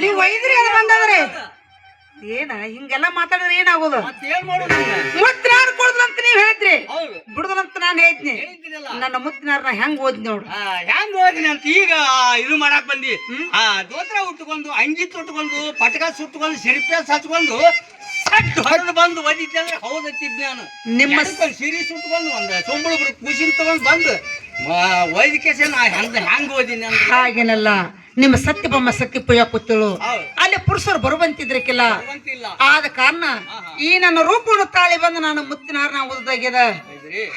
ನೀವು ವೈದ್ಯರಿ ಅದು ಬಂದದ್ರಿ ಏನ ಹಿಂಗೆಲ್ಲ ಮಾತಾಡಿದ್ರೆ ಏನಾಗೋದು ಮುತ್ತಿನಾರ ಕೊಡುದಂತ ನೀವ್ ಹೇಳ್ತ್ರಿ ಬಿಡುದಂತ ನಾನು ಹೇಳ್ತೀನಿ ನನ್ನ ಮುತ್ತಿನಾರನ ಹೆಂಗ್ ಓದ್ ನೋಡ್ರಿ ಹೆಂಗ್ ಓದಿನಿ ಅಂತ ಈಗ ಇದು ಮಾಡಕ್ ಬಂದಿ ದೋತ್ರ ಉಟ್ಕೊಂಡು ಅಂಗಿ ತೊಟ್ಕೊಂಡು ಪಟಕ ಸುಟ್ಕೊಂಡು ಸಿರಿಪೆ ಹಚ್ಕೊಂಡು ಹೊರದು ಬಂದು ಒದಿದ್ದೆ ಅಂದ್ರೆ ಹೌದತ್ತಿದ್ ನಾನು ನಿಮ್ಮ ಸಿರಿ ಸುಟ್ಕೊಂಡು ಒಂದ್ ಸೊಂಬಳು ಖುಷಿನ್ ತಗೊಂಡ್ ಬಂದು ವೈದ್ಯಕೇಶ ನಾ ಹೆಂಗ್ ಓದಿನಿ ಅಂತ ಹಾಗೇನಲ್ಲ ನಿಮ್ಮ ಸತ್ಯಭಮ್ಮ ಸತ್ಯ ಪೂಜಾ ಕೂತಳು ಅಲ್ಲಿ ಪುರುಷರು ಬರುವಂತಿದ್ರಕ್ಕಿಲ್ಲ ಆದ ಕಾರಣ ಈ ನನ್ನ ರೂಪವನ್ನು ತಾಳಿ ಬಂದು ನಾನು ಮುತ್ತಿನಾರನ ಓದಾಗ್ಯದ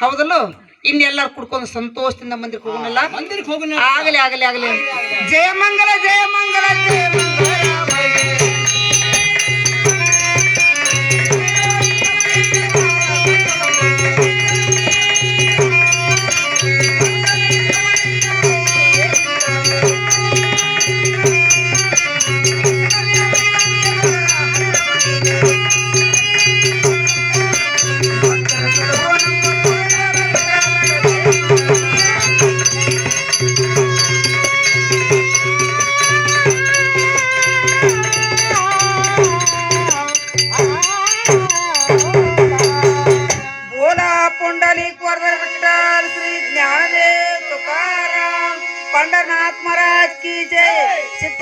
ಹೌದಲ್ಲ ಇನ್ನೆಲ್ಲಾರು ಕುಡ್ಕೊಂಡು ಸಂತೋಷದಿಂದ ಮಂದಿರಕ್ಕೆ ಹೋಗೋಣಲ್ಲ ಮಂದಿರಕ್ಕೆ ಹೋಗೋಣ ಆಗಲಿ ಆಗಲಿ ಆಗಲಿ ಜಯ ಮಂಗಲ ಜಯ ಮಂಗಲ ಜಯ ಮಂಗಲ पंडरनाथ महाराज की जय।